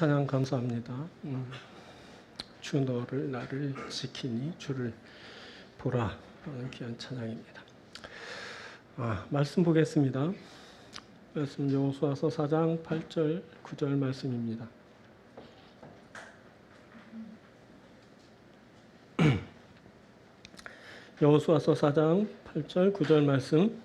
찬양 감사합니다. 주 너를 나를 지키니 주를 보라 하는 귀한 찬양입니다. 말씀 보겠습니다. 말씀 여호수아서 4장 8절 9절 말씀입니다. 여호수아서 4장 8절 9절 말씀.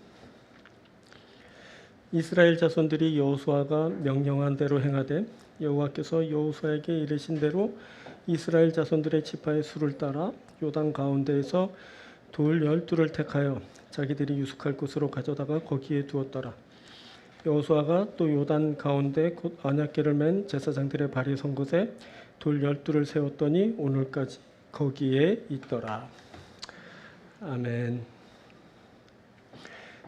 이스라엘 자손들이 여호수아가 명령한 대로 행하되 여호와께서 여호수아에게 이르신 대로 이스라엘 자손들의 지파의 수를 따라 요단 가운데에서 돌 12를 택하여 자기들이 유숙할 곳으로 가져다가 거기에 두었더라. 여호수아가 또 요단 가운데 곧 언약궤를 맨 제사장들의 발이 선 곳에 돌 12를 세웠더니 오늘까지 거기에 있더라. 아멘.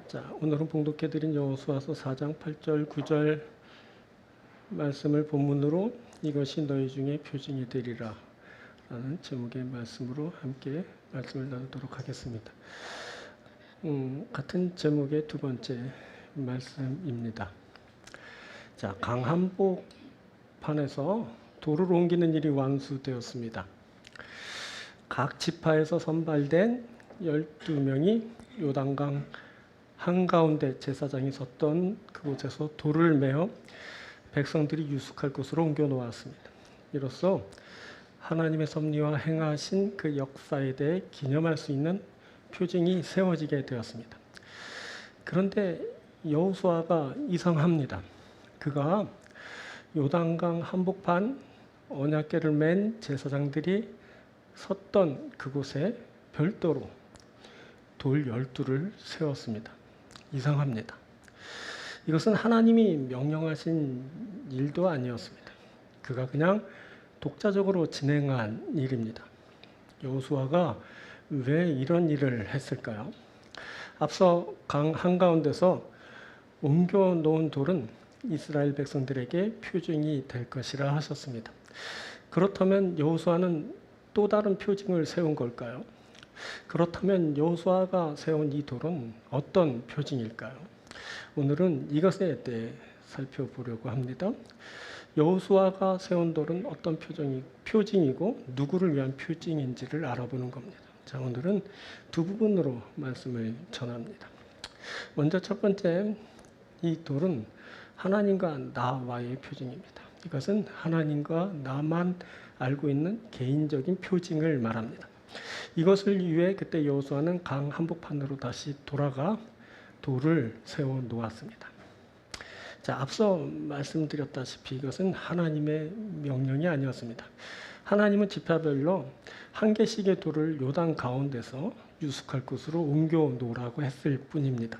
자, 오늘은 봉독해드린 여호수아서 4장 8절 9절 말씀을 본문으로 이것이 너희 중에 표징이 되리라 라는 제목의 말씀으로 함께 말씀을 나누도록 하겠습니다. 같은 제목의 두 번째 말씀입니다. 자, 강한복판에서 돌을 옮기는 일이 완수되었습니다. 각 지파에서 선발된 12명이 요단강 한가운데 제사장이 섰던 그곳에서 돌을 메어 백성들이 유숙할 곳으로 옮겨 놓았습니다. 이로써 하나님의 섭리와 행하신 그 역사에 대해 기념할 수 있는 표징이 세워지게 되었습니다. 그런데 여호수아가 이상합니다. 그가 요단강 한복판 언약궤를 맨 제사장들이 섰던 그곳에 별도로 돌 12를 세웠습니다. 이상합니다. 이것은 하나님이 명령하신 일도 아니었습니다. 그가 그냥 독자적으로 진행한 일입니다. 여호수아가 왜 이런 일을 했을까요? 앞서 강 한가운데서 옮겨 놓은 돌은 이스라엘 백성들에게 표징이 될 것이라 하셨습니다. 그렇다면 여호수아는 또 다른 표징을 세운 걸까요? 그렇다면 여호수아가 세운 이 돌은 어떤 표징일까요? 오늘은 이것에 대해 살펴보려고 합니다. 여호수아가 세운 돌은 어떤 표징이고 누구를 위한 표징인지를 알아보는 겁니다. 자, 오늘은 두 부분으로 말씀을 전합니다. 먼저 첫 번째, 이 돌은 하나님과 나와의 표징입니다. 이것은 하나님과 나만 알고 있는 개인적인 표징을 말합니다. 이것을 위해 그때 여호수아는 강 한복판으로 다시 돌아가 돌을 세워 놓았습니다. 자, 앞서 말씀드렸다시피 이것은 하나님의 명령이 아니었습니다. 하나님은 지파별로 한 개씩의 돌을 요단 가운데서 유숙할 곳으로 옮겨 놓으라고 했을 뿐입니다.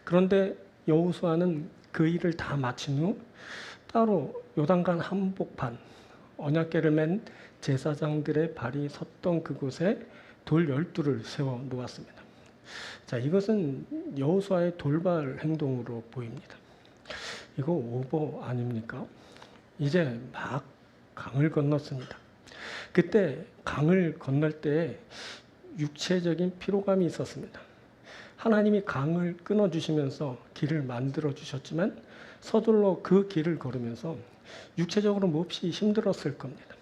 그런데 여호수아는 그 일을 다 마친 후 따로 요단강 한복판 언약궤를 맨 제사장들의 발이 섰던 그곳에 돌 12를 세워 놓았습니다. 자, 이것은 여호수아의 돌발 행동으로 보입니다. 이거 오버 아닙니까? 이제 막 강을 건넜습니다. 그때 강을 건널 때 육체적인 피로감이 있었습니다. 하나님이 강을 끊어주시면서 길을 만들어 주셨지만 서둘러 그 길을 걸으면서 육체적으로 몹시 힘들었을 겁니다.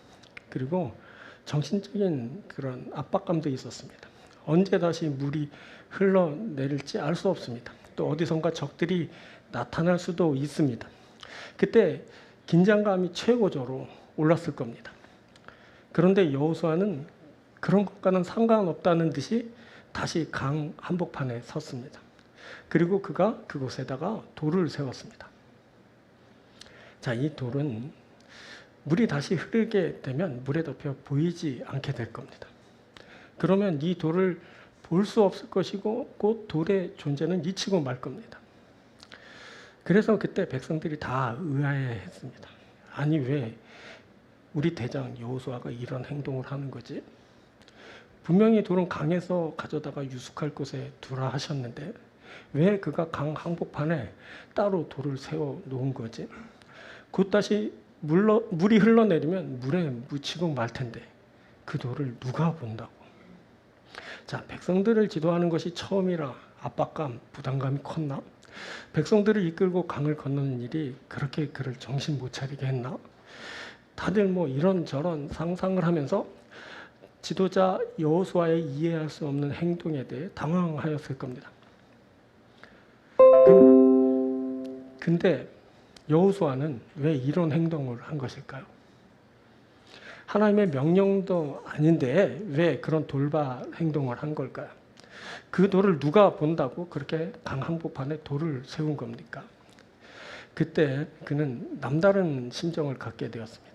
그리고 정신적인 그런 압박감도 있었습니다. 언제 다시 물이 흘러내릴지 알 수 없습니다. 또 어디선가 적들이 나타날 수도 있습니다. 그때 긴장감이 최고조로 올랐을 겁니다. 그런데 여호수아는 그런 것과는 상관없다는 듯이 다시 강 한복판에 섰습니다. 그리고 그가 그곳에다가 돌을 세웠습니다. 자, 이 돌은 물이 다시 흐르게 되면 물에 덮여 보이지 않게 될 겁니다. 그러면 이 돌을 볼 수 없을 것이고 곧 돌의 존재는 잊히고 말 겁니다. 그래서 그때 백성들이 다 의아해했습니다. 아니, 왜 우리 대장 여호수아가 이런 행동을 하는 거지? 분명히 돌은 강에서 가져다가 유숙할 곳에 두라 하셨는데 왜 그가 강 한복판에 따로 돌을 세워 놓은 거지? 곧 다시 물이 흘러내리면 물에 묻히고 말 텐데 그 돌을 누가 본다고? 자, 백성들을 지도하는 것이 처음이라 압박감, 부담감이 컸나? 백성들을 이끌고 강을 건너는 일이 그렇게 그를 정신 못 차리게 했나? 다들 뭐 이런저런 상상을 하면서 지도자 여호수아의 이해할 수 없는 행동에 대해 당황하였을 겁니다. 근데 여호수아는 왜 이런 행동을 한 것일까요? 하나님의 명령도 아닌데 왜 그런 돌발 행동을 한 걸까요? 그 돌을 누가 본다고 그렇게 강 한복판에 돌을 세운 겁니까? 그때 그는 남다른 심정을 갖게 되었습니다.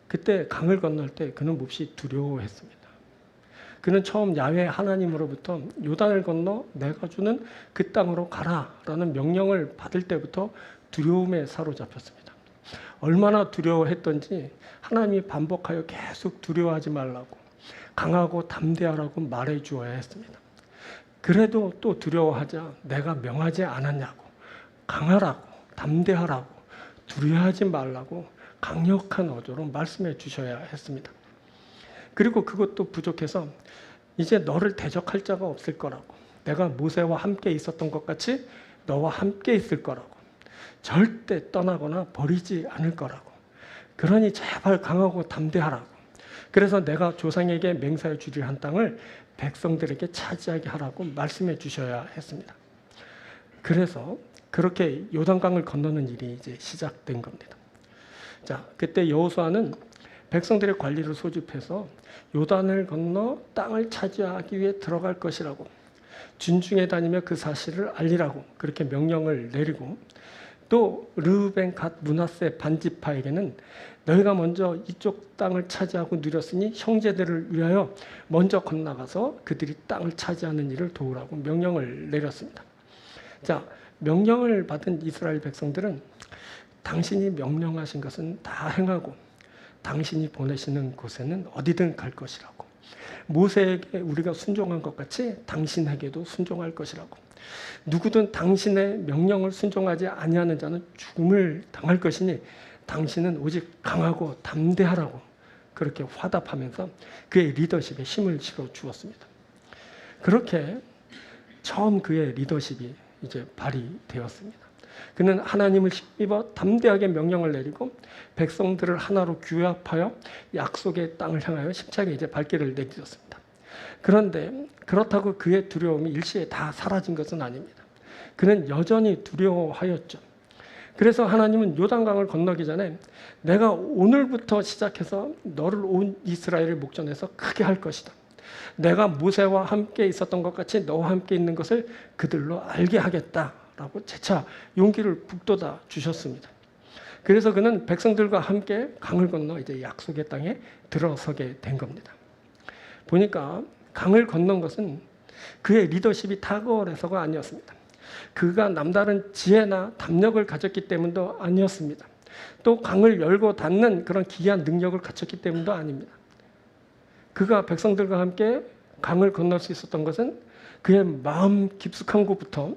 그때 강을 건널 때 그는 몹시 두려워했습니다. 그는 처음 야훼 하나님으로부터 요단을 건너 내가 주는 그 땅으로 가라라는 명령을 받을 때부터 두려움에 사로잡혔습니다. 얼마나 두려워했던지 하나님이 반복하여 계속 두려워하지 말라고, 강하고 담대하라고 말해 주어야 했습니다. 그래도 또 두려워하자 내가 명하지 않았냐고, 강하라고, 담대하라고, 두려워하지 말라고 강력한 어조로 말씀해 주셔야 했습니다. 그리고 그것도 부족해서 이제 너를 대적할 자가 없을 거라고, 내가 모세와 함께 있었던 것 같이 너와 함께 있을 거라고, 절대 떠나거나 버리지 않을 거라고, 그러니 제발 강하고 담대하라고, 그래서 내가 조상에게 맹세해 주리 한 땅을 백성들에게 차지하게 하라고 말씀해 주셔야 했습니다. 그래서 그렇게 요단강을 건너는 일이 이제 시작된 겁니다. 자, 그때 여호수아는 백성들의 관리를 소집해서 요단을 건너 땅을 차지하기 위해 들어갈 것이라고, 진중에 다니며 그 사실을 알리라고 그렇게 명령을 내리고, 또 르우벤, 갓, 므낫세 반지파에게는 너희가 먼저 이쪽 땅을 차지하고 누렸으니 형제들을 위하여 먼저 건너가서 그들이 땅을 차지하는 일을 도우라고 명령을 내렸습니다. 자, 명령을 받은 이스라엘 백성들은 당신이 명령하신 것은 다 행하고 당신이 보내시는 곳에는 어디든 갈 것이라고, 모세에게 우리가 순종한 것 같이 당신에게도 순종할 것이라고, 누구든 당신의 명령을 순종하지 아니하는 자는 죽음을 당할 것이니 당신은 오직 강하고 담대하라고 그렇게 화답하면서 그의 리더십에 힘을 실어 주었습니다. 그렇게 처음 그의 리더십이 이제 발휘되었습니다. 그는 하나님을 힘입어 담대하게 명령을 내리고 백성들을 하나로 규합하여 약속의 땅을 향하여 힘차게 이제 발길을 내딛었습니다. 그런데 그렇다고 그의 두려움이 일시에 다 사라진 것은 아닙니다. 그는 여전히 두려워하였죠. 그래서 하나님은 요단강을 건너기 전에 내가 오늘부터 시작해서 너를 온 이스라엘을 목전에서 크게 할 것이다. 내가 모세와 함께 있었던 것 같이 너와 함께 있는 것을 그들로 알게 하겠다라고 재차 용기를 북돋아 주셨습니다. 그래서 그는 백성들과 함께 강을 건너 이제 약속의 땅에 들어서게 된 겁니다. 보니까 강을 건넌 것은 그의 리더십이 탁월해서가 아니었습니다. 그가 남다른 지혜나 담력을 가졌기 때문도 아니었습니다. 또 강을 열고 닫는 그런 기이한 능력을 갖췄기 때문도 아닙니다. 그가 백성들과 함께 강을 건널 수 있었던 것은 그의 마음 깊숙한 곳부터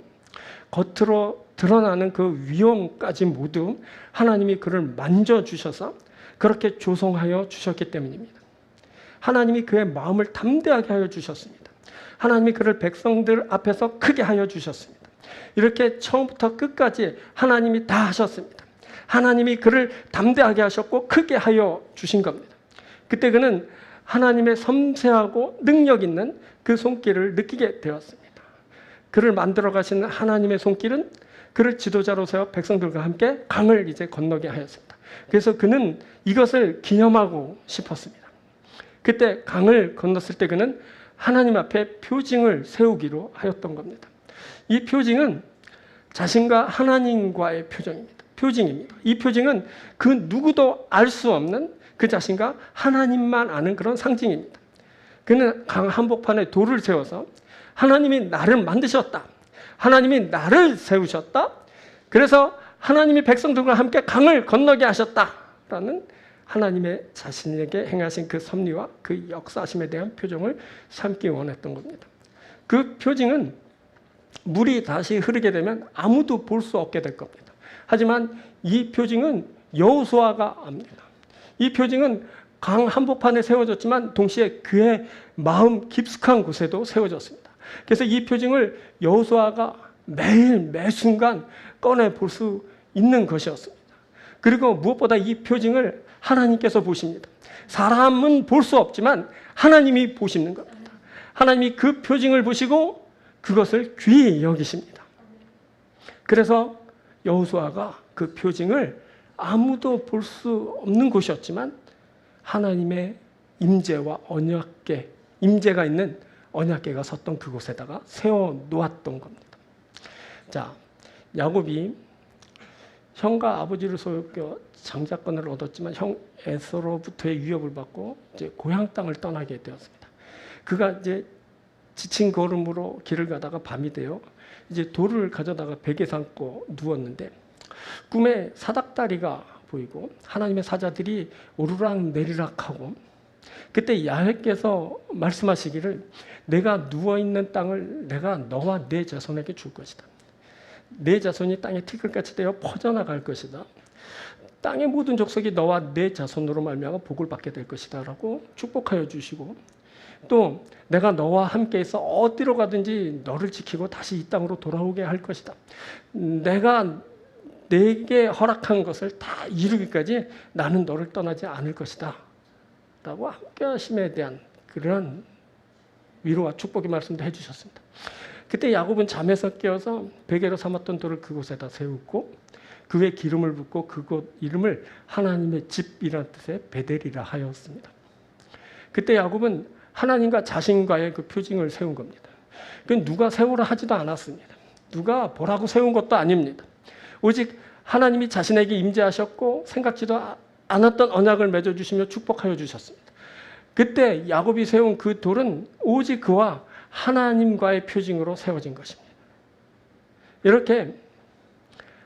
겉으로 드러나는 그 위험까지 모두 하나님이 그를 만져주셔서 그렇게 조성하여 주셨기 때문입니다. 하나님이 그의 마음을 담대하게 하여 주셨습니다. 하나님이 그를 백성들 앞에서 크게 하여 주셨습니다. 이렇게 처음부터 끝까지 하나님이 다 하셨습니다. 하나님이 그를 담대하게 하셨고 크게 하여 주신 겁니다. 그때 그는 하나님의 섬세하고 능력 있는 그 손길을 느끼게 되었습니다. 그를 만들어 가시는 하나님의 손길은 그를 지도자로 세워 백성들과 함께 강을 이제 건너게 하였습니다. 그래서 그는 이것을 기념하고 싶었습니다. 그때 강을 건넜을 때 그는 하나님 앞에 표징을 세우기로 하였던 겁니다. 이 표징은 자신과 하나님과의 표징입니다. 이 표징은 그 누구도 알 수 없는 그 자신과 하나님만 아는 그런 상징입니다. 그는 강 한복판에 돌을 세워서 하나님이 나를 만드셨다. 하나님이 나를 세우셨다. 그래서 하나님이 백성들과 함께 강을 건너게 하셨다라는 하나님의 자신에게 행하신 그 섭리와 그 역사심에 대한 표정을 삼기 원했던 겁니다. 그 표징은 물이 다시 흐르게 되면 아무도 볼 수 없게 될 겁니다. 하지만 이 표징은 여호수아가 압니다. 이 표징은 강 한복판에 세워졌지만 동시에 그의 마음 깊숙한 곳에도 세워졌습니다. 그래서 이 표징을 여호수아가 매일 매순간 꺼내 볼 수 있는 것이었습니다. 그리고 무엇보다 이 표징을 하나님께서 보십니다. 사람은 볼 수 없지만 하나님이 보시는 겁니다. 하나님이 그 표징을 보시고 그것을 귀히 여기십니다. 그래서 여호수아가 그 표징을 아무도 볼 수 없는 곳이었지만 하나님의 임재와 언약궤, 임재가 있는 언약궤가 섰던 그곳에다가 세워 놓았던 겁니다. 자, 야곱이 형과 아버지를 속여 장자권을 얻었지만 형 에서로부터의 위협을 받고 이제 고향 땅을 떠나게 되었습니다. 그가 이제 지친 걸음으로 길을 가다가 밤이 되어 이제 돌을 가져다가 베개 삼고 누웠는데 꿈에 사닥다리가 보이고 하나님의 사자들이 오르락 내리락하고 그때 야훼께서 말씀하시기를 내가 누워있는 땅을 내가 너와 내 자손에게 줄 것이다. 내 자손이 땅에 티끌같이 되어 퍼져나갈 것이다. 땅의 모든 족속이 너와 내 자손으로 말미암아 복을 받게 될 것이다 라고 축복하여 주시고 또 내가 너와 함께해서 어디로 가든지 너를 지키고 다시 이 땅으로 돌아오게 할 것이다. 내가 내게 허락한 것을 다 이루기까지 나는 너를 떠나지 않을 것이다 라고 함께 하심에 대한 그런 위로와 축복의 말씀도 해주셨습니다. 그때 야곱은 잠에서 깨어서 베개로 삼았던 돌을 그곳에다 세우고 그 위에 기름을 붓고 그곳 이름을 하나님의 집이라는 뜻의 베델이라 하였습니다. 그때 야곱은 하나님과 자신과의 그 표징을 세운 겁니다. 그 누가 세우라 하지도 않았습니다. 누가 보라고 세운 것도 아닙니다. 오직 하나님이 자신에게 임재하셨고 생각지도 않았던 언약을 맺어주시며 축복하여 주셨습니다. 그때 야곱이 세운 그 돌은 오직 그와 하나님과의 표징으로 세워진 것입니다. 이렇게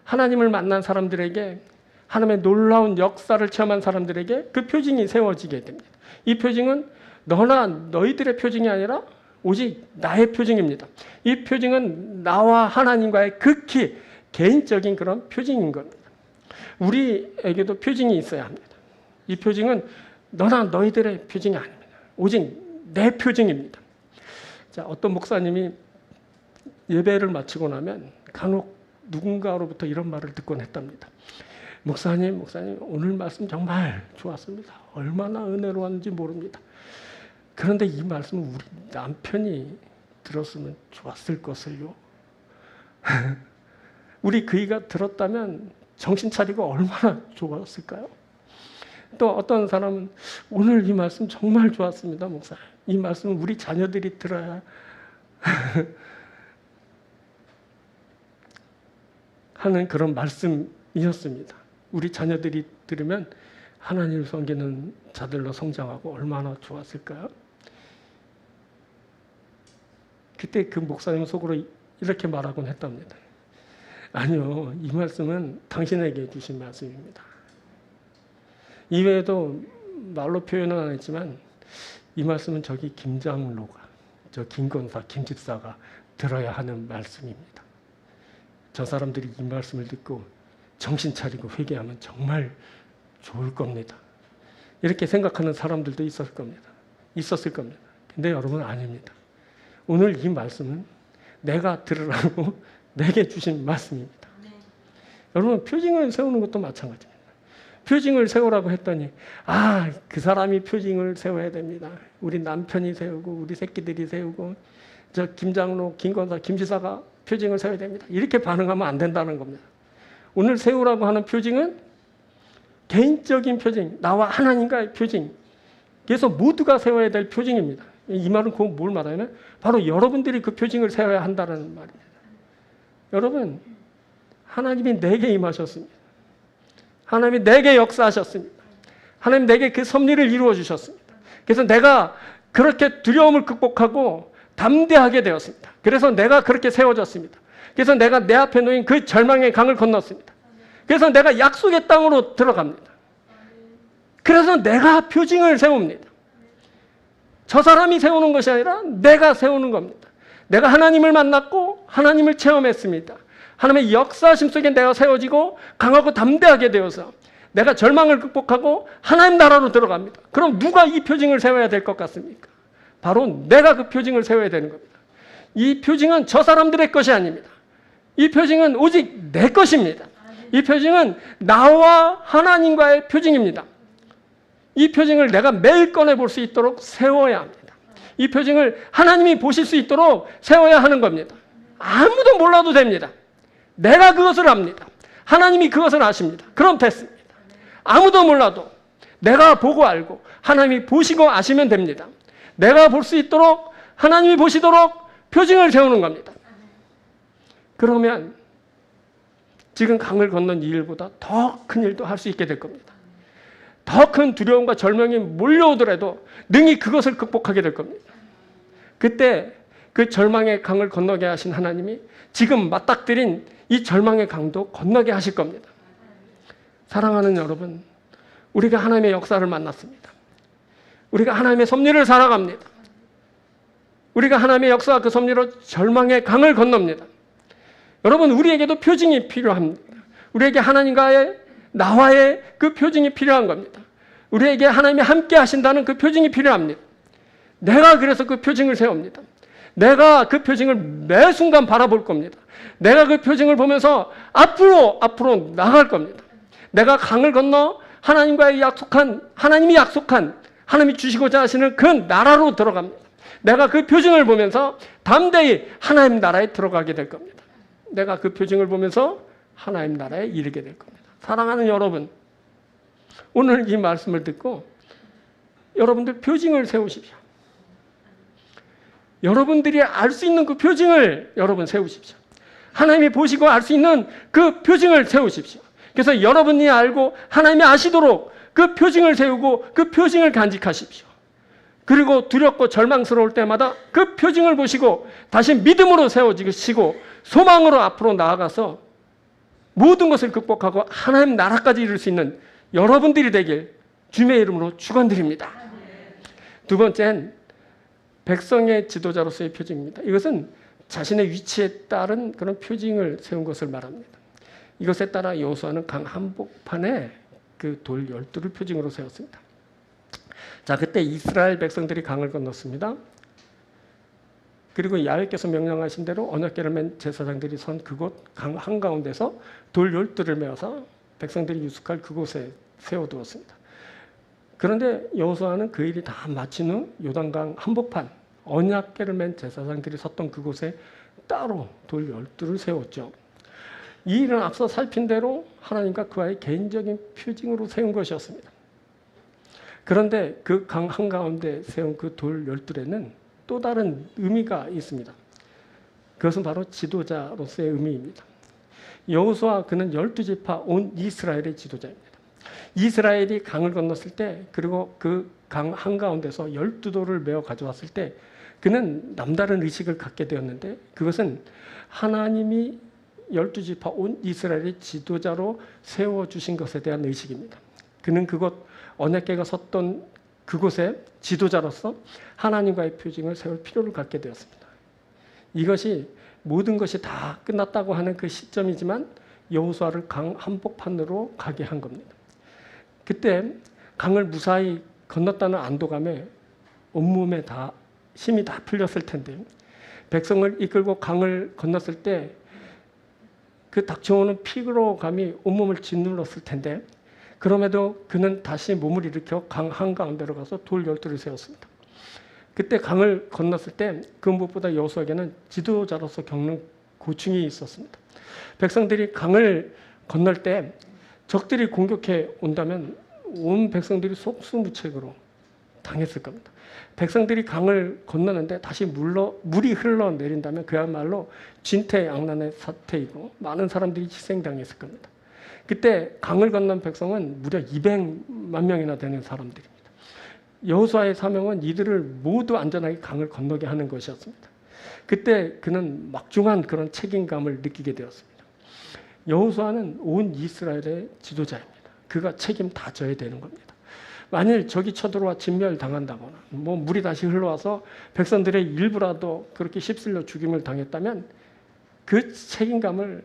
하나님을 만난 사람들에게 하나님의 놀라운 역사를 체험한 사람들에게 그 표징이 세워지게 됩니다. 이 표징은 너나 너희들의 표징이 아니라 오직 나의 표징입니다. 이 표징은 나와 하나님과의 극히 개인적인 그런 표징인 겁니다. 우리에게도 표징이 있어야 합니다. 이 표징은 너나 너희들의 표징이 아닙니다. 오직 내 표징입니다. 자, 어떤 목사님이 예배를 마치고 나면 간혹 누군가로부터 이런 말을 듣곤 했답니다. 목사님, 오늘 말씀 정말 좋았습니다. 얼마나 은혜로웠는지 모릅니다. 그런데 이 말씀은 우리 남편이 들었으면 좋았을 것을요. 우리 그이가 들었다면 정신 차리고 얼마나 좋았을까요? 또 어떤 사람은 오늘 이 말씀 정말 좋았습니다, 목사. 이 말씀은 우리 자녀들이 들어야 하는 그런 말씀이었습니다. 우리 자녀들이 들으면 하나님을 섬기는 자들로 성장하고 얼마나 좋았을까요? 그때 그 목사님 속으로 이렇게 말하곤 했답니다. 아니요, 이 말씀은 당신에게 주신 말씀입니다. 이외에도 말로 표현은 안 했지만 이 말씀은 저기 김장로가, 저 김권사, 김집사가 들어야 하는 말씀입니다. 저 사람들이 이 말씀을 듣고 정신 차리고 회개하면 정말 좋을 겁니다. 이렇게 생각하는 사람들도 있었을 겁니다. 근데 여러분 아닙니다. 오늘 이 말씀은 내가 들으라고 내게 주신 말씀입니다. 여러분 표징을 세우는 것도 마찬가지입니다. 표징을 세우라고 했더니 그 사람이 표징을 세워야 됩니다. 우리 남편이 세우고 우리 새끼들이 세우고 저 김장로, 김권사, 김지사가 표징을 세워야 됩니다. 이렇게 반응하면 안 된다는 겁니다. 오늘 세우라고 하는 표징은 개인적인 표징, 나와 하나님과의 표징. 그래서 모두가 세워야 될 표징입니다. 이 말은 뭘 말하냐면 바로 여러분들이 그 표징을 세워야 한다는 말입니다. 여러분, 하나님이 내게 임하셨습니다. 하나님이 내게 역사하셨습니다. 하나님 내게 그 섭리를 이루어 주셨습니다. 그래서 내가 그렇게 두려움을 극복하고 담대하게 되었습니다. 그래서 내가 그렇게 세워졌습니다. 그래서 내가 내 앞에 놓인 그 절망의 강을 건넜습니다. 그래서 내가 약속의 땅으로 들어갑니다. 그래서 내가 표징을 세웁니다. 저 사람이 세우는 것이 아니라 내가 세우는 겁니다. 내가 하나님을 만났고 하나님을 체험했습니다. 하나님의 역사심 속에 내가 세워지고 강하고 담대하게 되어서 내가 절망을 극복하고 하나님 나라로 들어갑니다. 그럼 누가 이 표징을 세워야 될 것 같습니까? 바로 내가 그 표징을 세워야 되는 겁니다. 이 표징은 저 사람들의 것이 아닙니다. 이 표징은 오직 내 것입니다. 이 표징은 나와 하나님과의 표징입니다. 이 표징을 내가 매일 꺼내 볼 수 있도록 세워야 합니다. 이 표징을 하나님이 보실 수 있도록 세워야 하는 겁니다. 아무도 몰라도 됩니다. 내가 그것을 압니다. 하나님이 그것을 아십니다. 그럼 됐습니다. 아무도 몰라도 내가 보고 알고 하나님이 보시고 아시면 됩니다. 내가 볼 수 있도록 하나님이 보시도록 표징을 세우는 겁니다. 그러면 지금 강을 건넌 이 일보다 더 큰 일도 할 수 있게 될 겁니다. 더 큰 두려움과 절망이 몰려오더라도 능히 그것을 극복하게 될 겁니다. 그때 그 절망의 강을 건너게 하신 하나님이 지금 맞닥뜨린 이 절망의 강도 건너게 하실 겁니다. 사랑하는 여러분, 우리가 하나님의 역사를 만났습니다. 우리가 하나님의 섭리를 살아갑니다. 우리가 하나님의 역사와 그 섭리로 절망의 강을 건넙니다. 여러분, 우리에게도 표징이 필요합니다. 우리에게 하나님과의 나와의 그 표징이 필요한 겁니다. 우리에게 하나님이 함께 하신다는 그 표징이 필요합니다. 내가 그래서 그 표징을 세웁니다. 내가 그 표징을 매 순간 바라볼 겁니다. 내가 그 표징을 보면서 앞으로 나갈 겁니다. 내가 강을 건너 하나님과의 하나님이 약속한, 하나님이 주시고자 하시는 그 나라로 들어갑니다. 내가 그 표징을 보면서 담대히 하나님 나라에 들어가게 될 겁니다. 내가 그 표징을 보면서 하나님 나라에 이르게 될 겁니다. 사랑하는 여러분, 오늘 이 말씀을 듣고 여러분들 표징을 세우십시오. 여러분들이 알 수 있는 그 표징을 여러분 세우십시오. 하나님이 보시고 알 수 있는 그 표징을 세우십시오. 그래서 여러분이 알고 하나님이 아시도록 그 표징을 세우고 그 표징을 간직하십시오. 그리고 두렵고 절망스러울 때마다 그 표징을 보시고 다시 믿음으로 세워지시고 소망으로 앞으로 나아가서 모든 것을 극복하고 하나님 나라까지 이룰 수 있는 여러분들이 되길 주님의 이름으로 축원드립니다. 두 번째는 백성의 지도자로서의 표징입니다. 이것은 자신의 위치에 따른 그런 표징을 세운 것을 말합니다. 이것에 따라 여호수아는 강 한복판에 그 돌 12를 표징으로 세웠습니다. 자, 그때 이스라엘 백성들이 강을 건넜습니다. 그리고 야훼께서 명령하신 대로 언약궤를 맨 제사장들이 선 그곳 강 한가운데서 돌 12를 메어서 백성들이 유숙할 그곳에 세워두었습니다. 그런데 여호수아는 그 일이 다 마친 후 요단강 한복판 언약궤를 맨 제사장들이 섰던 그곳에 따로 돌 12를 세웠죠. 이 일은 앞서 살핀 대로 하나님과 그와의 개인적인 표징으로 세운 것이었습니다. 그런데 그 강 한가운데 세운 그 돌 12에는 또 다른 의미가 있습니다. 그것은 바로 지도자로서의 의미입니다. 여호수아 그는 12지파 온 이스라엘의 지도자입니다. 이스라엘이 강을 건넜을 때, 그리고 그 강 한가운데서 12돌을 메어 가져왔을 때 그는 남다른 의식을 갖게 되었는데, 그것은 하나님이 12지파 온 이스라엘의 지도자로 세워주신 것에 대한 의식입니다. 그는 그곳 언약궤가 섰던 그곳에 지도자로서 하나님과의 표징을 세울 필요를 갖게 되었습니다. 이것이 모든 것이 다 끝났다고 하는 그 시점이지만 여호수아를 강 한복판으로 가게 한 겁니다. 그때 강을 무사히 건넜다는 안도감에 온몸에 다 힘이 다 풀렸을 텐데, 백성을 이끌고 강을 건넜을 때 그 닥쳐오는 피로감이 온몸을 짓눌렀을 텐데, 그럼에도 그는 다시 몸을 일으켜 강 한가운데로 가서 돌 12를 세웠습니다. 그때 강을 건넜을 때 그 무엇보다 여호수아에게는 지도자로서 겪는 고충이 있었습니다. 백성들이 강을 건널 때 적들이 공격해 온다면 온 백성들이 속수무책으로 당했을 겁니다. 백성들이 강을 건너는데 다시 물이 흘러내린다면 그야말로 진퇴양난의 사태이고 많은 사람들이 희생당했을 겁니다. 그때 강을 건넌 백성은 무려 200만 명이나 되는 사람들입니다. 여호수아의 사명은 이들을 모두 안전하게 강을 건너게 하는 것이었습니다. 그때 그는 막중한 그런 책임감을 느끼게 되었습니다. 여호수아는 온 이스라엘의 지도자입니다. 그가 책임 다 져야 되는 겁니다. 만일 적이 쳐들어와 진멸당한다거나 물이 다시 흘러와서 백성들의 일부라도 그렇게 휩쓸려 죽임을 당했다면 그 책임을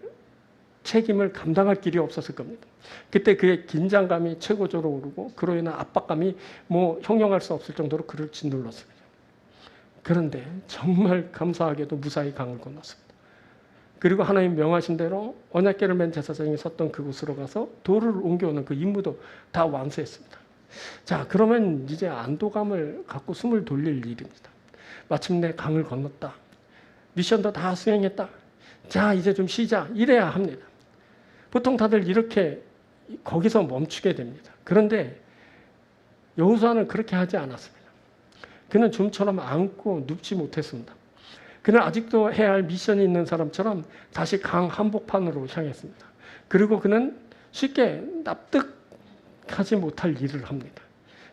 감당할 길이 없었을 겁니다. 그때 그의 긴장감이 최고조로 오르고 그로 인한 압박감이 형용할 수 없을 정도로 그를 짓눌렀습니다. 그런데 정말 감사하게도 무사히 강을 건넜습니다. 그리고 하나님 명하신 대로 언약궤를 맨 제사장이 섰던 그곳으로 가서 돌을 옮겨오는 그 임무도 다 완수했습니다. 자, 그러면 이제 안도감을 갖고 숨을 돌릴 일입니다. 마침내 강을 건넜다. 미션도 다 수행했다. 자, 이제 좀 쉬자. 이래야 합니다. 보통 다들 이렇게 거기서 멈추게 됩니다. 그런데 여호수아는 그렇게 하지 않았습니다. 그는 좀처럼 안고 눕지 못했습니다. 그는 아직도 해야 할 미션이 있는 사람처럼 다시 강 한복판으로 향했습니다. 그리고 그는 쉽게 납득하지 못할 일을 합니다.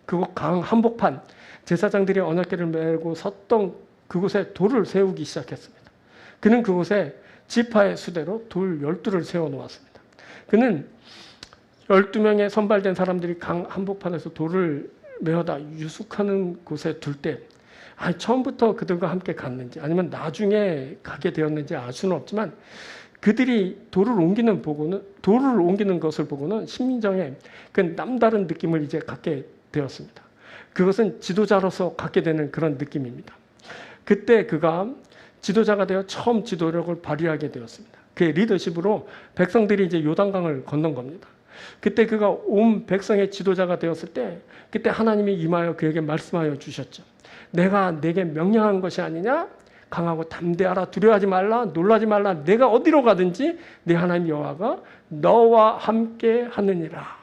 그곳 강 한복판, 제사장들이 언약궤를 메고 섰던 그곳에 돌을 세우기 시작했습니다. 그는 그곳에 지파의 수대로 돌 12를 세워놓았습니다. 그는 12명의 선발된 사람들이 강 한복판에서 돌을 메어다 유숙하는 곳에 둘 때, 처음부터 그들과 함께 갔는지 아니면 나중에 가게 되었는지 알 수는 없지만, 그들이 돌을 옮기는 것을 보고는 심정에 그 남다른 느낌을 이제 갖게 되었습니다. 그것은 지도자로서 갖게 되는 그런 느낌입니다. 그때 그가 지도자가 되어 처음 지도력을 발휘하게 되었습니다. 그의 리더십으로 백성들이 이제 요단강을 건넌 겁니다. 그때 그가 온 백성의 지도자가 되었을 때, 그때 하나님이 임하여 그에게 말씀하여 주셨죠. 내가 내게 명령한 것이 아니냐? 강하고 담대하라. 두려워하지 말라. 놀라지 말라. 내가 어디로 가든지 네 하나님 여호와가 너와 함께 하느니라.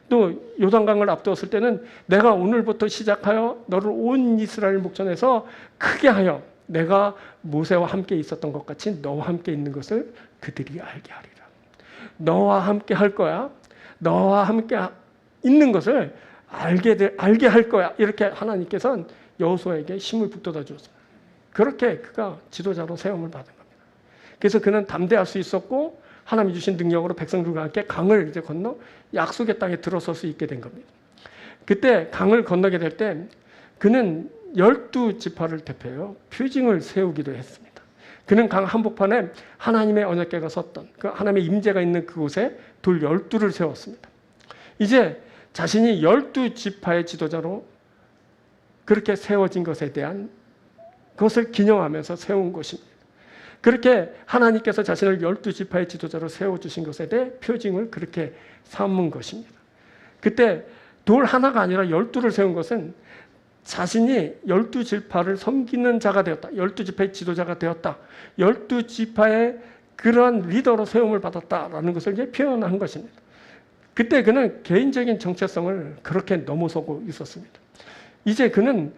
또 요단강을 앞두었을 때는 내가 오늘부터 시작하여 너를 온 이스라엘 목전에서 크게 하여 내가 모세와 함께 있었던 것 같이 너와 함께 있는 것을 그들이 알게 하리라. 너와 함께 할 거야. 너와 함께 있는 것을 알게 할 거야. 이렇게 하나님께서는 여호수아에게 힘을 북돋아 주었습니다. 그렇게 그가 지도자로 세움을 받은 겁니다. 그래서 그는 담대할 수 있었고, 하나님이 주신 능력으로 백성들과 함께 강을 이제 건너 약속의 땅에 들어설 수 있게 된 겁니다. 그때 강을 건너게 될 때 그는 12지파를 대표하여 표징을 세우기도 했습니다. 그는 강 한복판에 하나님의 언약궤가 섰던 그 하나님의 임재가 있는 그곳에 돌 12를 세웠습니다. 이제 자신이 12지파의 지도자로 그렇게 세워진 것에 대한 그것을 기념하면서 세운 것입니다. 그렇게 하나님께서 자신을 12지파의 지도자로 세워주신 것에 대해 표징을 그렇게 삼은 것입니다. 그때 돌 하나가 아니라 12를 세운 것은 자신이 12지파를 섬기는 자가 되었다. 12지파의 지도자가 되었다. 12지파의 그러한 리더로 세움을 받았다라는 것을 이제 표현한 것입니다. 그때 그는 개인적인 정체성을 그렇게 넘어서고 있었습니다. 이제 그는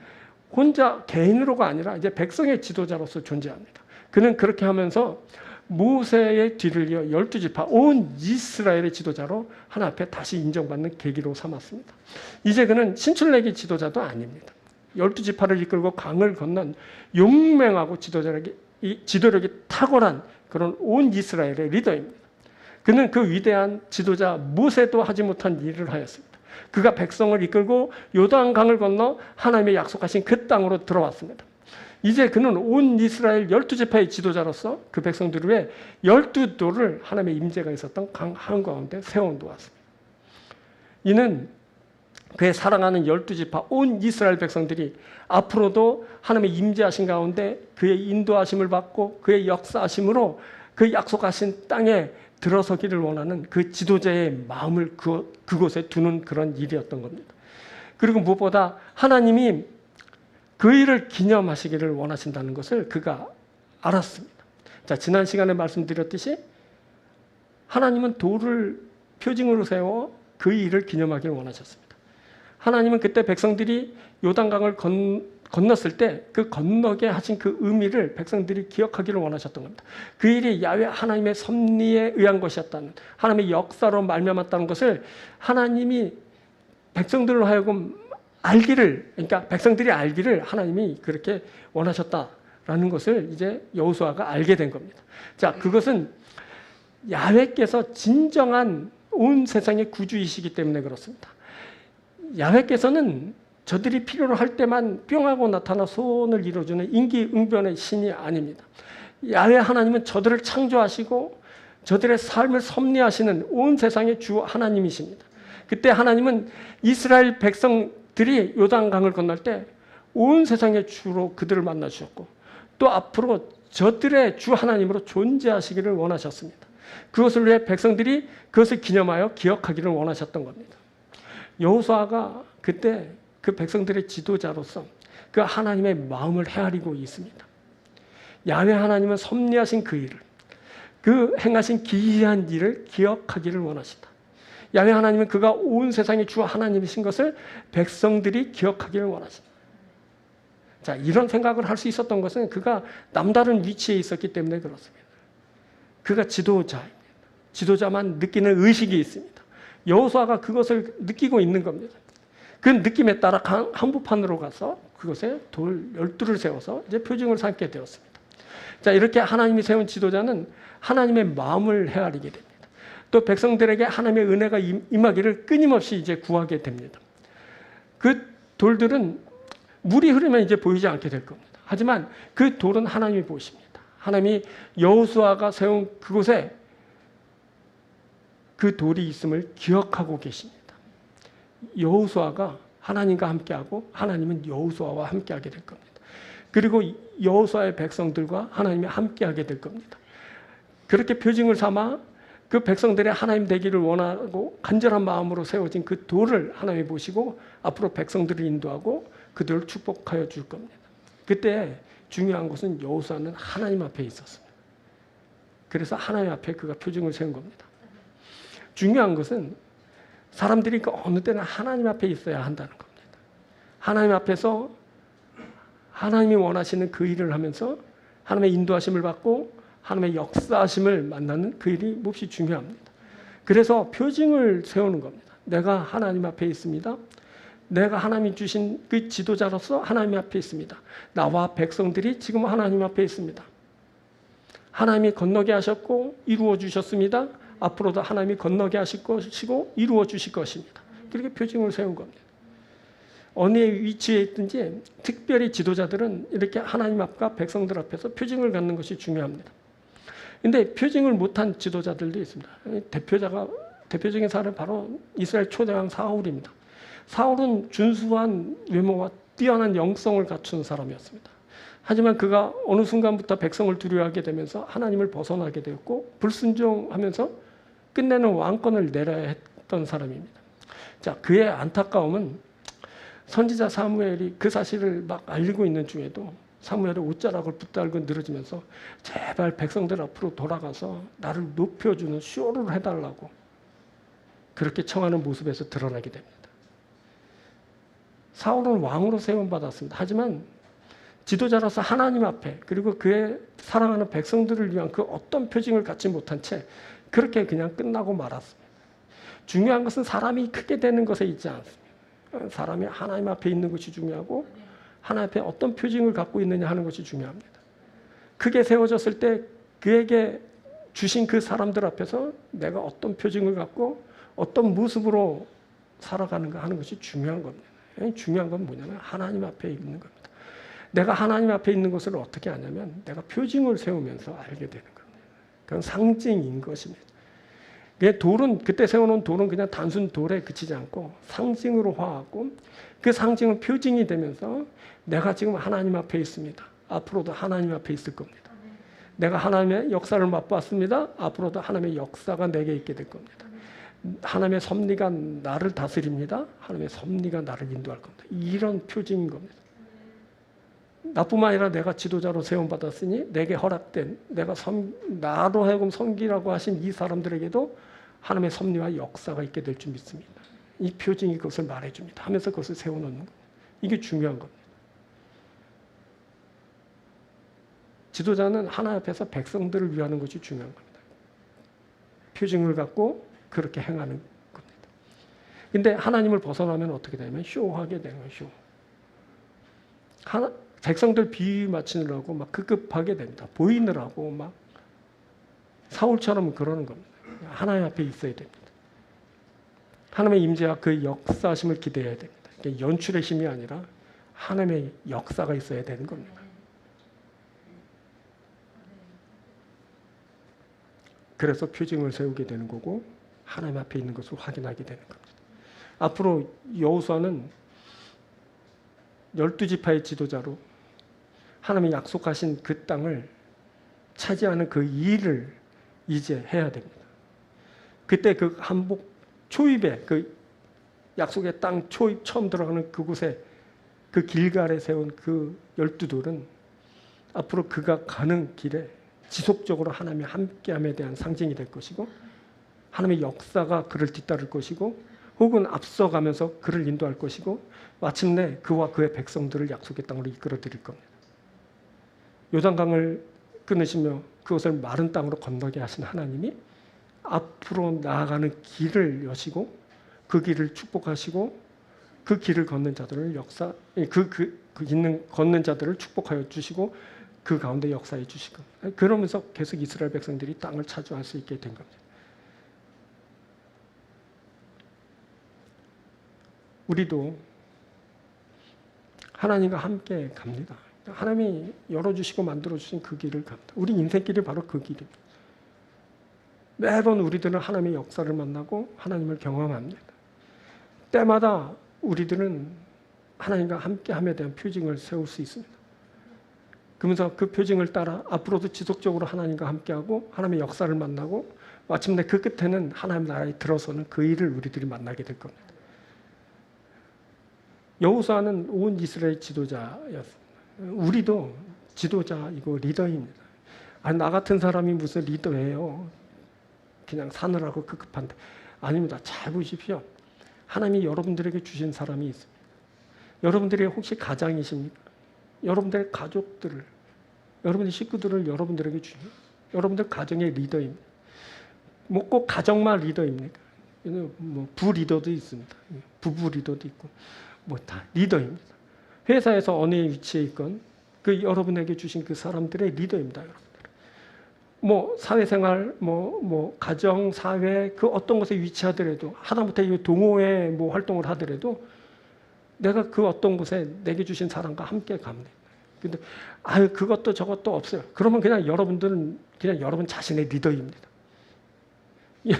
혼자 개인으로가 아니라 이제 백성의 지도자로서 존재합니다. 그는 그렇게 하면서 모세의 뒤를 이어 12지파 온 이스라엘의 지도자로 하나님 앞에 다시 인정받는 계기로 삼았습니다. 이제 그는 신출내기 지도자도 아닙니다. 12지파를 이끌고 강을 건넌 용맹하고 지도력이 탁월한 그런 온 이스라엘의 리더입니다. 그는 그 위대한 지도자 모세도 하지 못한 일을 하였습니다. 그가 백성을 이끌고 요단강을 건너 하나님의 약속하신 그 땅으로 들어왔습니다. 이제 그는 온 이스라엘 12지파의 지도자로서 그 백성들을 위해 12돌을 하나님의 임재가 있었던 강 한가운데 세워놓았습니다. 이는 그의 사랑하는 12지파 온 이스라엘 백성들이 앞으로도 하나님의 임재하신 가운데 그의 인도하심을 받고 그의 역사하심으로 그 약속하신 땅에 들어서기를 원하는 그 지도자의 마음을 그곳에 두는 그런 일이었던 겁니다. 그리고 무엇보다 하나님이 그 일을 기념하시기를 원하신다는 것을 그가 알았습니다. 자, 지난 시간에 말씀드렸듯이 하나님은 돌을 표징으로 세워 그 일을 기념하기를 원하셨습니다. 하나님은 그때 백성들이 요단강을 건넜을 때 그 건너게 하신 그 의미를 백성들이 기억하기를 원하셨던 겁니다. 그 일이 야훼 하나님의 섭리에 의한 것이었다는, 하나님의 역사로 말미암았다는 것을 하나님이 백성들로 하여금 그러니까 백성들이 알기를 하나님이 그렇게 원하셨다라는 것을 이제 여호수아가 알게 된 겁니다. 자, 그것은 야훼께서 진정한 온 세상의 구주이시기 때문에 그렇습니다. 야훼께서는 저들이 필요로 할 때만 뿅 하고 나타나 소원을 이루어주는 임기응변의 신이 아닙니다. 야훼 하나님은 저들을 창조하시고 저들의 삶을 섭리하시는 온 세상의 주 하나님이십니다. 그때 하나님은 이스라엘 백성들이 요단강을 건널 때 온 세상의 주로 그들을 만나 주셨고, 또 앞으로 저들의 주 하나님으로 존재하시기를 원하셨습니다. 그것을 위해 백성들이 그것을 기념하여 기억하기를 원하셨던 겁니다. 여호수아가 그때 그 백성들의 지도자로서 그 하나님의 마음을 헤아리고 있습니다. 야훼 하나님은 섭리하신 그 일을, 그 행하신 기이한 일을 기억하기를 원하신다. 야훼 하나님은 그가 온 세상의 주 하나님이신 것을 백성들이 기억하기를 원하신다. 자, 이런 생각을 할 수 있었던 것은 그가 남다른 위치에 있었기 때문에 그렇습니다. 그가 지도자입니다. 지도자만 느끼는 의식이 있습니다. 여호수아가 그것을 느끼고 있는 겁니다. 그 느낌에 따라 한복판으로 가서 그것에 돌 12를 세워서 이제 표징을 삼게 되었습니다. 자, 이렇게 하나님이 세운 지도자는 하나님의 마음을 헤아리게 됩니다. 또 백성들에게 하나님의 은혜가 임하기를 끊임없이 이제 구하게 됩니다. 그 돌들은 물이 흐르면 이제 보이지 않게 될 겁니다. 하지만 그 돌은 하나님이 보십니다. 하나님이 여호수아가 세운 그곳에 그 돌이 있음을 기억하고 계십니다. 여호수아가 하나님과 함께하고 하나님은 여호수아와 함께하게 될 겁니다. 그리고 여호수아의 백성들과 하나님이 함께하게 될 겁니다. 그렇게 표징을 삼아 그 백성들의 하나님 되기를 원하고 간절한 마음으로 세워진 그 돌을 하나님이 보시고 앞으로 백성들을 인도하고 그들을 축복하여 줄 겁니다. 그때 중요한 것은 여호수아는 하나님 앞에 있었습니다. 그래서 하나님 앞에 그가 표징을 세운 겁니다. 중요한 것은 사람들이 어느 때는 하나님 앞에 있어야 한다는 겁니다. 하나님 앞에서 하나님이 원하시는 그 일을 하면서 하나님의 인도하심을 받고 하나님의 역사하심을 만나는 그 일이 몹시 중요합니다. 그래서 표징을 세우는 겁니다. 내가 하나님 앞에 있습니다. 내가 하나님이 주신 그 지도자로서 하나님 앞에 있습니다. 나와 백성들이 지금 하나님 앞에 있습니다. 하나님이 건너게 하셨고 이루어 주셨습니다. 앞으로도 하나님이 건너게 하실 것이고 이루어 주실 것입니다. 그렇게 표징을 세운 겁니다. 어느 위치에 있든지 특별히 지도자들은 이렇게 하나님 앞과 백성들 앞에서 표징을 갖는 것이 중요합니다. 그런데 표징을 못한 지도자들도 있습니다. 대표적인 사람은 바로 이스라엘 초대왕 사울입니다. 사울은 준수한 외모와 뛰어난 영성을 갖춘 사람이었습니다. 하지만 그가 어느 순간부터 백성을 두려워하게 되면서 하나님을 벗어나게 되었고 불순종하면서 끝내는 왕권을 내려야 했던 사람입니다. 자, 그의 안타까움은 선지자 사무엘이 그 사실을 막 알리고 있는 중에도 사무엘의 옷자락을 붙들고 늘어지면서 제발 백성들 앞으로 돌아가서 나를 높여주는 쇼를 해달라고 그렇게 청하는 모습에서 드러나게 됩니다. 사울은 왕으로 세움받았습니다. 하지만 지도자로서 하나님 앞에 그리고 그의 사랑하는 백성들을 위한 그 어떤 표징을 갖지 못한 채 그렇게 그냥 끝나고 말았습니다. 중요한 것은 사람이 크게 되는 것에 있지 않습니다. 사람이 하나님 앞에 있는 것이 중요하고 하나님 앞에 어떤 표징을 갖고 있느냐 하는 것이 중요합니다. 크게 세워졌을 때 그에게 주신 그 사람들 앞에서 내가 어떤 표징을 갖고 어떤 모습으로 살아가는가 하는 것이 중요한 겁니다. 중요한 건 뭐냐면 하나님 앞에 있는 겁니다. 내가 하나님 앞에 있는 것을 어떻게 아냐면 내가 표징을 세우면서 알게 되는 겁니다. 그건 상징인 것입니다. 돌은 그때 세워놓은 돌은 그냥 단순 돌에 그치지 않고 상징으로 화하고 그 상징은 표징이 되면서 내가 지금 하나님 앞에 있습니다. 앞으로도 하나님 앞에 있을 겁니다. 내가 하나님의 역사를 맛봤습니다. 앞으로도 하나님의 역사가 내게 있게 될 겁니다. 하나님의 섭리가 나를 다스립니다. 하나님의 섭리가 나를 인도할 겁니다. 이런 표징인 겁니다. 나뿐만 아니라 내가 지도자로 세움받았으니 내게 허락된 나로 하여금 섬기라고 하신 이 사람들에게도 하나님의 섭리와 역사가 있게 될 줄 믿습니다. 이 표징이 그것을 말해줍니다. 하면서 그것을 세워놓는 겁니다. 이게 중요한 겁니다. 지도자는 하나님 앞에서 백성들을 위하는 것이 중요한 겁니다. 표징을 갖고 그렇게 행하는 겁니다. 근데 하나님을 벗어나면 어떻게 되냐면 쇼하게 되는 거예요. 쇼. 백성들 비위 맞추느라고 막 급급하게 됩니다. 보이느라고 막 사울처럼 그러는 겁니다. 하나님 앞에 있어야 됩니다. 하나님의 임재와 그 역사심을 기대해야 됩니다. 연출의 힘이 아니라 하나님의 역사가 있어야 되는 겁니다. 그래서 표징을 세우게 되는 거고 하나님 앞에 있는 것을 확인하게 되는 겁니다. 앞으로 여호수아는 12지파의 지도자로 하나님이 약속하신 그 땅을 차지하는 그 일을 이제 해야 됩니다. 그때 그 한복 초입에 그 약속의 땅 처음 들어가는 그곳에 그 길갈에 세운 그 12돌은 앞으로 그가 가는 길에 지속적으로 하나님의 함께함에 대한 상징이 될 것이고 하나님의 역사가 그를 뒤따를 것이고 혹은 앞서가면서 그를 인도할 것이고 마침내 그와 그의 백성들을 약속의 땅으로 이끌어 드릴 겁니다. 요단강을 끊으시며 그것을 마른 땅으로 건너게 하신 하나님이 앞으로 나아가는 길을 여시고 그 길을 축복하시고 그 길을 걷는 자들을 걷는 자들을 축복하여 주시고 그 가운데 역사해 주시고 그러면서 계속 이스라엘 백성들이 땅을 차지할 수 있게 된 겁니다. 우리도 하나님과 함께 갑니다. 하나님이 열어주시고 만들어주신 그 길을 갑니다. 우리 인생길이 바로 그 길입니다. 매번 우리들은 하나님의 역사를 만나고 하나님을 경험합니다. 때마다 우리들은 하나님과 함께함에 대한 표징을 세울 수 있습니다. 그러면서 그 표징을 따라 앞으로도 지속적으로 하나님과 함께하고 하나님의 역사를 만나고 마침내 그 끝에는 하나님 나라에 들어서는 그 일을 우리들이 만나게 될 겁니다. 여호수아는 온 이스라엘 지도자였습니다. 우리도 지도자이고 리더입니다. 나 같은 사람이 무슨 리더예요? 그냥 사느라고 급급한데. 아닙니다. 잘 보십시오. 하나님이 여러분들에게 주신 사람이 있습니다. 여러분들이 혹시 가장이십니까? 여러분들의 가족들을, 여러분의 식구들을 여러분들에게 주십니다. 여러분들 가정의 리더입니다. 뭐 꼭 가정만 리더입니까? 뭐 부리더도 있습니다. 부부 리더도 있고 뭐 다 리더입니다. 회사에서 어느 위치에 있건 그 여러분에게 주신 그 사람들의 리더입니다. 여러분들. 뭐 사회생활, 뭐 가정, 사회 그 어떤 곳에 위치하더라도 하다못해 동호회 뭐 활동을 하더라도 내가 그 어떤 곳에 내게 주신 사람과 함께 갑니다. 근데 그것도 저것도 없어요. 그러면 그냥 여러분들은 그냥 여러분 자신의 리더입니다. 예.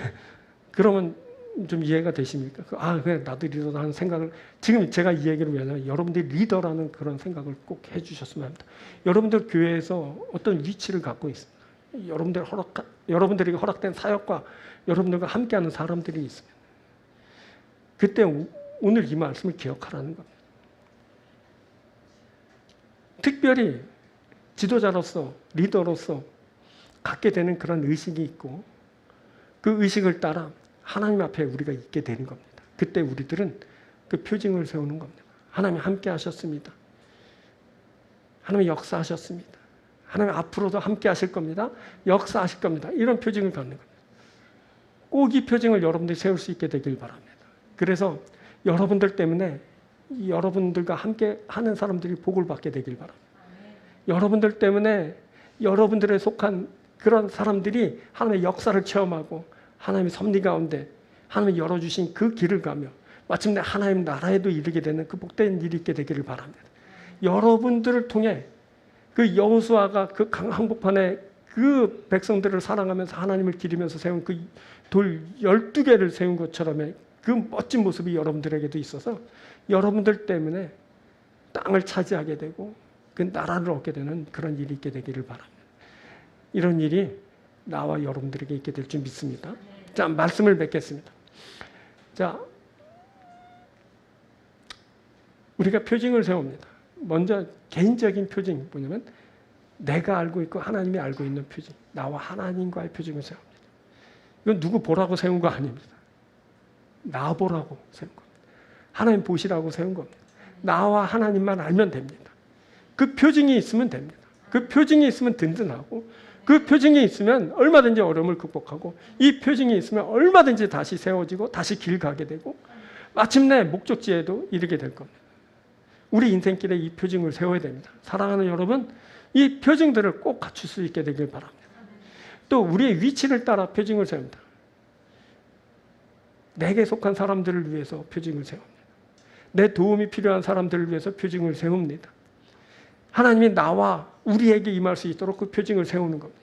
그러면 좀 이해가 되십니까? 그냥 나도 리더다 하는 생각을 지금 제가 이 얘기를 왜냐면 여러분들이 리더라는 그런 생각을 꼭 해주셨으면 합니다. 여러분들 교회에서 어떤 위치를 갖고 있습니다. 여러분들에게 허락된 사역과 여러분들과 함께하는 사람들이 있습니다. 그때 오늘 이 말씀을 기억하라는 겁니다. 특별히 지도자로서 리더로서 갖게 되는 그런 의식이 있고 그 의식을 따라 하나님 앞에 우리가 있게 되는 겁니다. 그때 우리들은 그 표징을 세우는 겁니다. 하나님 함께 하셨습니다. 하나님 역사하셨습니다. 하나님 앞으로도 함께 하실 겁니다. 역사하실 겁니다. 이런 표징을 갖는 겁니다. 꼭 이 표징을 여러분들이 세울 수 있게 되길 바랍니다. 그래서 여러분들 때문에 여러분들과 함께 하는 사람들이 복을 받게 되길 바랍니다. 여러분들 때문에 여러분들에 속한 그런 사람들이 하나님의 역사를 체험하고 하나님의 섭리 가운데 하나님이 열어주신 그 길을 가며 마침내 하나님 나라에도 이르게 되는 그 복된 일이 있게 되기를 바랍니다. 여러분들을 통해 그 여호수아가 그 강 한복판에 그 백성들을 사랑하면서 하나님을 기리면서 세운 그 돌 12개를 세운 것처럼의 그 멋진 모습이 여러분들에게도 있어서 여러분들 때문에 땅을 차지하게 되고 그 나라를 얻게 되는 그런 일이 있게 되기를 바랍니다. 이런 일이 나와 여러분들에게 있게 될 줄 믿습니다. 자, 말씀을 맺겠습니다. 자, 우리가 표징을 세웁니다. 먼저 개인적인 표징이 뭐냐면 내가 알고 있고 하나님이 알고 있는 표징, 나와 하나님과의 표징을 세웁니다. 이건 누구 보라고 세운 거 아닙니다. 나 보라고 세운 겁니다. 하나님 보시라고 세운 겁니다. 나와 하나님만 알면 됩니다. 그 표징이 있으면 됩니다. 그 표징이 있으면 든든하고 그 표징이 있으면 얼마든지 어려움을 극복하고 이 표징이 있으면 얼마든지 다시 세워지고 다시 길 가게 되고 마침내 목적지에도 이르게 될 겁니다. 우리 인생길에 이 표징을 세워야 됩니다. 사랑하는 여러분, 이 표징들을 꼭 갖출 수 있게 되길 바랍니다. 또 우리의 위치를 따라 표징을 세웁니다. 내게 속한 사람들을 위해서 표징을 세웁니다. 내 도움이 필요한 사람들을 위해서 표징을 세웁니다. 하나님이 나와 우리에게 임할 수 있도록 그 표징을 세우는 겁니다.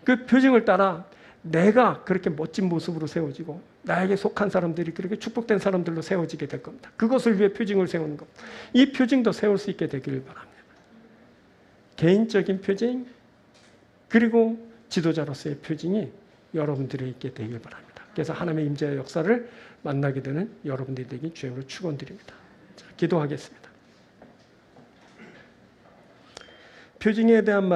그 표징을 따라 내가 그렇게 멋진 모습으로 세워지고 나에게 속한 사람들이 그렇게 축복된 사람들로 세워지게 될 겁니다. 그것을 위해 표징을 세우는 겁니다. 이 표징도 세울 수 있게 되기를 바랍니다. 개인적인 표징 그리고 지도자로서의 표징이 여러분들이 있게 되길 바랍니다. 밖에서 하나님의 임재의 역사를 만나게 되는 여러분들이 되기 주님으로 축원드립니다. 자, 기도하겠습니다. 표징에 대한 말